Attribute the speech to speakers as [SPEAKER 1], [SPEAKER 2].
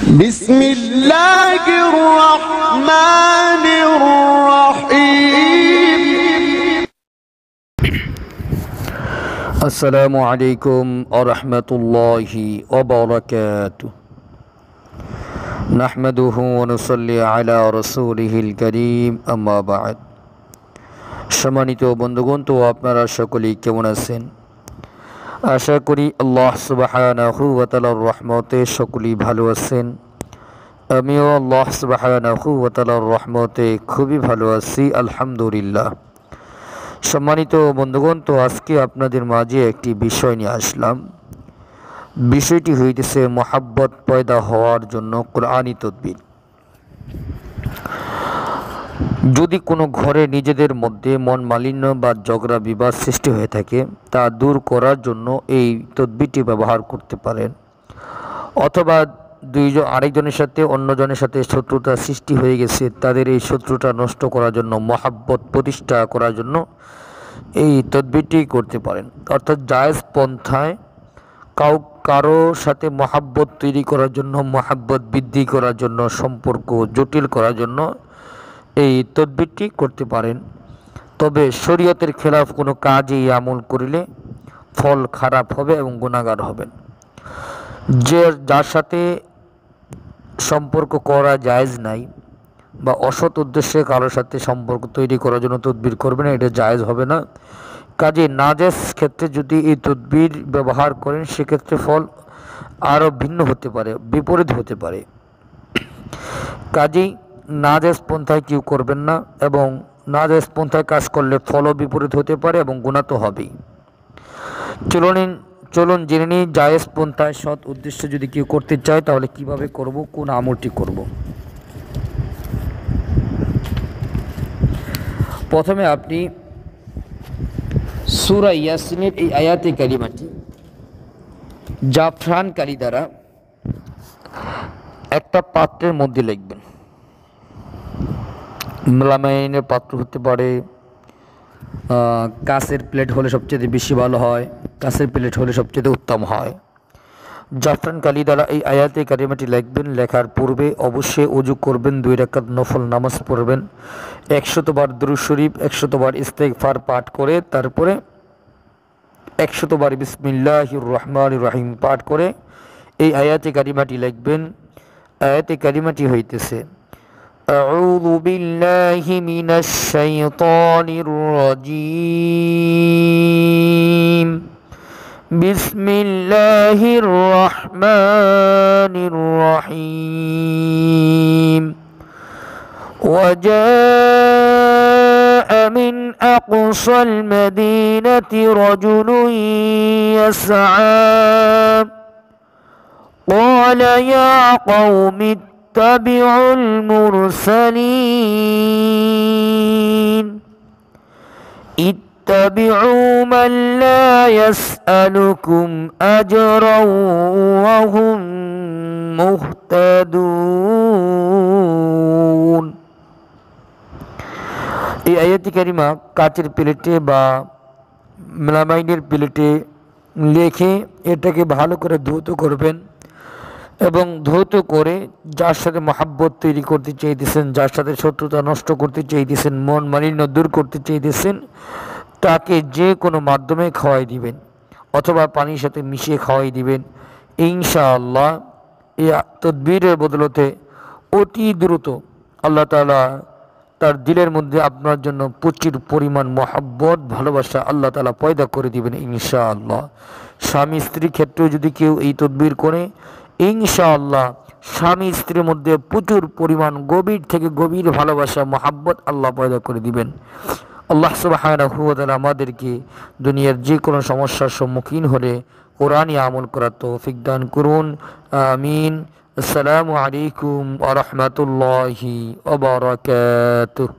[SPEAKER 1] بسم الله الرحمن الرحيم
[SPEAKER 2] السلام عليكم ورحمة الله وبركاته نحمده ونصلي على رسوله الكريم أما بعد সম্মানিত বন্ধুগণ, তো আপনারা সকলেই কেমন আছেন? আশা করি আল্লাহ সুবহানাহু ওয়া তাআলার রহমতে সকলেই ভালো আছেন। আমিও আল্লাহ সুবহানাহু ওয়া তাআলার রহমতে খুবই ভালো আছি, আলহামদুলিল্লাহ। সম্মানিত বন্ধুগণ, তো আজকে আপনাদের মাঝে একটি বিষয় নিয়ে আসলাম। বিষয়টি হইতেছে মহাব্বত পয়দা হওয়ার জন্য কোরআনী তদবির। যদি কোনো ঘরে নিজেদের মধ্যে মন মালিন্য বা ঝগড়া বিবাদ সৃষ্টি হয়ে থাকে, তা দূর করার জন্য এই তদবিরটি ব্যবহার করতে পারেন। অথবা আরেকজনের সাথে অন্যজনের সাথে শত্রুতা সৃষ্টি হয়ে গেছে, তাদের এই শত্রুতা নষ্ট করার জন্য, মহাব্বত প্রতিষ্ঠা করার জন্য এই তদবিরটি করতে পারেন। অর্থাৎ জায়েজ পন্থায় কারো সাথে মহাব্বত তৈরি করার জন্য, মহাব্বত বৃদ্ধি করার জন্য, সম্পর্ক জটিল করার জন্য এই তদবিরটি করতে পারেন। তবে শরীয়তের খেলাফ কোনো কাজই আমল করিলে ফল খারাপ হবে এবং গুনাহগার হবেন। যার সাথে সম্পর্ক করা জায়েজ নাই বা অসৎ উদ্দেশ্যে কারোর সাথে সম্পর্ক তৈরি করার জন্য তদবির করবেন, এটা জায়েজ হবে না। কাজে নাজায়েজ ক্ষেত্রে যদি এই তদবির ব্যবহার করেন, সেক্ষেত্রে ফল আরও ভিন্ন হতে পারে, বিপরীত হতে পারে। কাজেই নাজায়েজ পন্থায় কেউ করবেন না, এবং নাজায়েজ পন্থায় কাজ করলে ফলও বিপরীত হতে পারে এবং গুনাহ তো হবেই। চলুন জেনে নিই, জায়েজ পন্থায় সৎ উদ্দেশ্যে যদি কেউ করতে চায় তাহলে কিভাবে করব, কোন আমলটি করব। প্রথমে আপনি সূরা ইয়াসিনের এই আয়াতে কারিমাটি জাফরান কালি দ্বারা একটা পাত্রের মধ্যে লিখবেন। মেলামাইনের পাত্র হতে পারে, কাঁচের প্লেট হলে সবচেয়ে বেশি ভালো হয়, কাঁচের প্লেট হলে সবচেয়ে উত্তম হয়। জাফরান কালি দ্বারা এই আয়াতে কারিমাটি লিখবেন। লেখার পূর্বে অবশ্যই ওযু করবেন, 2 রাকাত নফল নামাজ পড়বেন, 100 বার দুরূদ শরীফ, 100 বার ইস্তেগফার পাঠ করে, তারপরে 100 বার বিসমিল্লাহির রহমানির রহিম পাঠ করে এই আয়াতে কারিমাটি লিখবেন। আয়াতে কারিমাটি হইতেছে, আউযু বিল্লাহি মিনাশ শাইতানির রাজীম, বিসমিল্লাহির রহমানির রহিম। ওয়াজাআ মিন আকসাল মাদিনাতি রাজুলুন ইয়াসআ ক্বালা ইয়া কওমি اتبعوا المرسلين اتبعوا من لا يسألكم أجرا وهم مهتدون। এই আয়াতি কারিমা কাচের প্লেটে বা মেলামাইনের প্লেটে লিখে এটাকে ভালো করে ধৌত করবেন, এবং ধৌত করে যার সাথে মহাব্বত তৈরি করতে চাইতেছেন, যার সাথে শত্রুতা নষ্ট করতে চাইতেছেন, মন মালিন্য দূর করতে চাইতেছেন, তাকে যে কোনো মাধ্যমে খাওয়াই দিবেন, অথবা পানির সাথে মিশিয়ে খাওয়াই দিবেন। ইনশাআল্লাহ এই তদবিরের বদলতে অতি দ্রুত আল্লাহ তাআলা তার দিলের মধ্যে আপনার জন্য প্রচুর পরিমাণ মহাব্বত, ভালোবাসা আল্লাহ তাআলা পয়দা করে দিবেন ইনশাআল্লাহ। স্বামী স্ত্রীর ক্ষেত্রেও যদি কেউ এই তদবির করে, ইনশাআল্লাহ স্বামী স্ত্রীর মধ্যে প্রচুর পরিমাণ গভীর থেকে গভীর ভালোবাসা, মহাব্বত আল্লাহ পয়দা করে দিবেন। আল্লাহ সুবহানাহু ওয়া তাআলা আমাদেরকে দুনিয়ার যে কোনো সমস্যার সম্মুখীন হলে কোরআনী আমল করার তৌফিক দান করুন, আমিন। আসসালামু আলাইকুম ওয়া রাহমাতুল্লাহি ওয়া বারাকাতুহু।